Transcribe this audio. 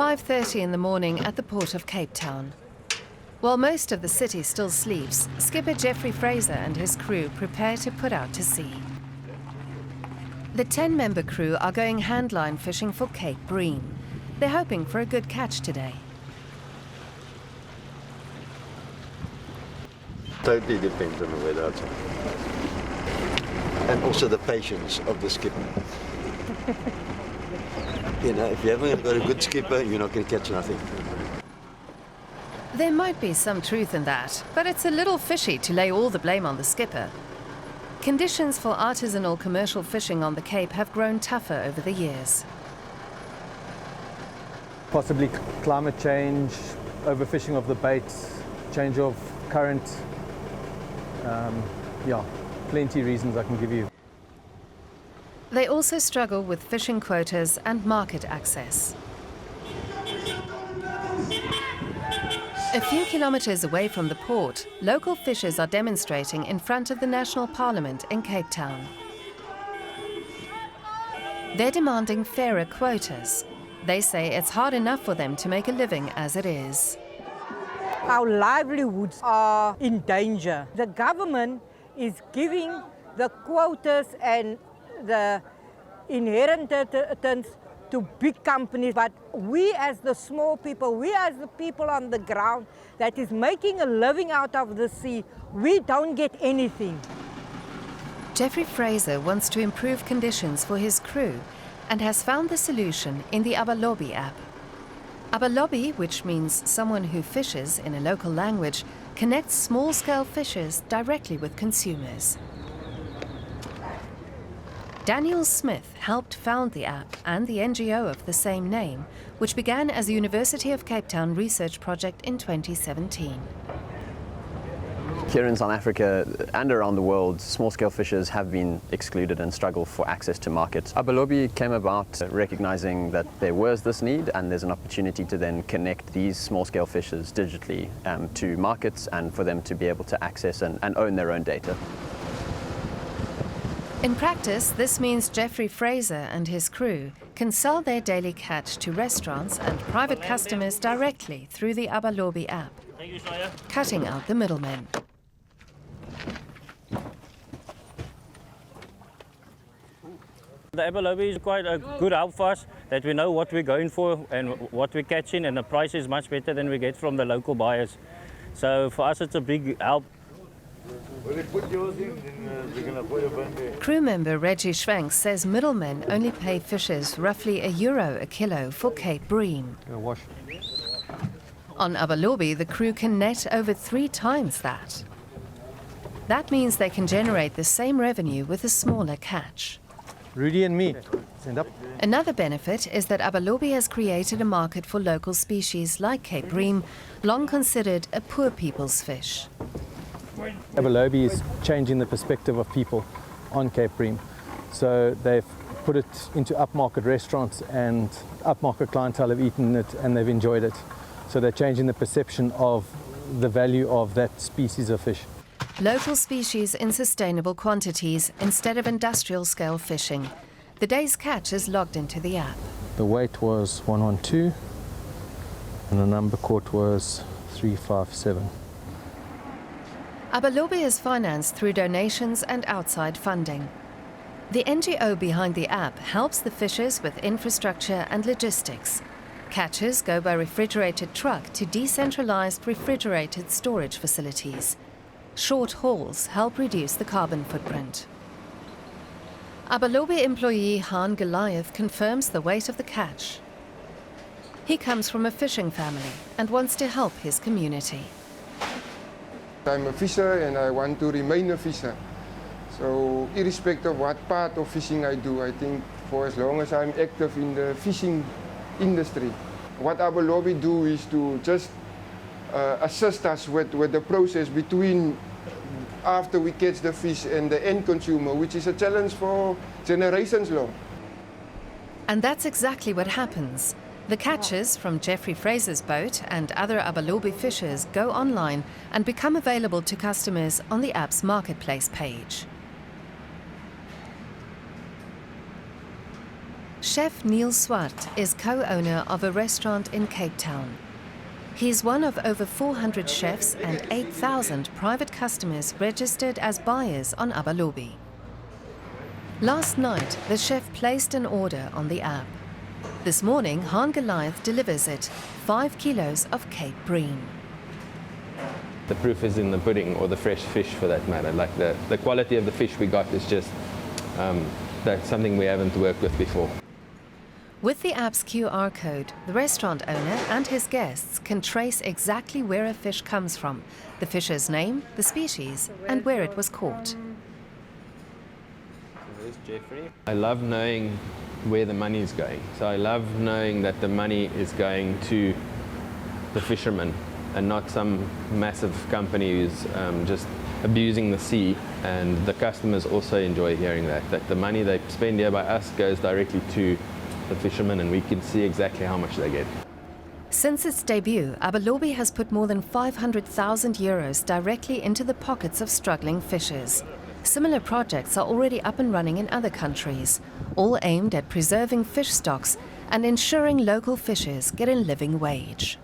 5:30 in the morning at the port of Cape Town. While most of the city still sleeps, skipper Geoffrey Fraser and his crew prepare to put out to sea. The 10-member crew are going handline fishing for Cape Bream. They're hoping for a good catch today. Totally depends on the weather outside. And also the patience of the skipper. You know, if you haven't got a good skipper, you're not going to catch nothing. There might be some truth in that, but it's a little fishy to lay all the blame on the skipper. Conditions for artisanal commercial fishing on the Cape have grown tougher over the years. Possibly climate change, overfishing of the baits, change of current. Yeah, plenty reasons I can give you. They also struggle with fishing quotas and market access. A few kilometers away from the port, local fishers are demonstrating in front of the National Parliament in Cape Town. They're demanding fairer quotas. They say it's hard enough for them to make a living as it is. Our livelihoods are in danger. The government is giving the quotas and the inheritance to big companies, but we as the small people, we as the people on the ground that is making a living out of the sea, we don't get anything. Geoffrey Fraser wants to improve conditions for his crew and has found the solution in the Abalobi app. Abalobi, which means someone who fishes in a local language, connects small-scale fishers directly with consumers. Daniel Smith helped found the app and the NGO of the same name, which began as a University of Cape Town research project in 2017. Here in South Africa and around the world, small-scale fishers have been excluded and struggle for access to markets. Abalobi came about recognizing that there was this need, and there's an opportunity to then connect these small-scale fishers digitally to markets and for them to be able to access and own their own data. In practice, this means Geoffrey Fraser and his crew can sell their daily catch to restaurants and private customers directly through the Abalobi app, cutting out the middlemen. The Abalobi is quite a good help for us, that we know what we're going for and what we're catching, and the price is much better than we get from the local buyers. So for us it's a big help. Crew member Reggie Schwenk says middlemen only pay fishers roughly €1 a kilo for Cape Bream. On Abalobi, the crew can net over 3 times that. That means they can generate the same revenue with a smaller catch. Rudy and me, stand up. Another benefit is that Abalobi has created a market for local species like Cape Bream, long considered a poor people's fish. Abalobi is changing the perspective of people on Cape Bream. So they've put it into upmarket restaurants, and upmarket clientele have eaten it and they've enjoyed it. So they're changing the perception of the value of that species of fish. Local species in sustainable quantities instead of industrial-scale fishing. The day's catch is logged into the app. The weight was 112 and the number caught was 357. Abalobi is financed through donations and outside funding. The NGO behind the app helps the fishers with infrastructure and logistics. Catches go by refrigerated truck to decentralized refrigerated storage facilities. Short hauls help reduce the carbon footprint. Abalobi employee Han Goliath confirms the weight of the catch. He comes from a fishing family and wants to help his community. I'm a fisher and I want to remain a fisher. So irrespective of what part of fishing I do, I think for as long as I'm active in the fishing industry. What Abalobi do is to just assist us with the process between after we catch the fish and the end consumer, which is a challenge for generations long. And that's exactly what happens. The catches from Geoffrey Fraser's boat and other Abalobi fishers go online and become available to customers on the app's marketplace page. Chef Neil Swart is co-owner of a restaurant in Cape Town. He's one of over 400 chefs and 8,000 private customers registered as buyers on Abalobi. Last night, the chef placed an order on the app. This morning, Han Goliath delivers it, 5 kilos of Cape Bream. The proof is in the pudding, or the fresh fish for that matter. Like the quality of the fish we got is just, that's something we haven't worked with before. With the app's QR code, the restaurant owner and his guests can trace exactly where a fish comes from, the fish's name, the species, and where it was caught. I love knowing where the money is going. So I love knowing that the money is going to the fishermen and not some massive company who's just abusing the sea. And the customers also enjoy hearing that the money they spend here by us goes directly to the fishermen, and we can see exactly how much they get. Since its debut, Abalobi has put more than 500,000 euros directly into the pockets of struggling fishers. Similar projects are already up and running in other countries, all aimed at preserving fish stocks and ensuring local fishers get a living wage.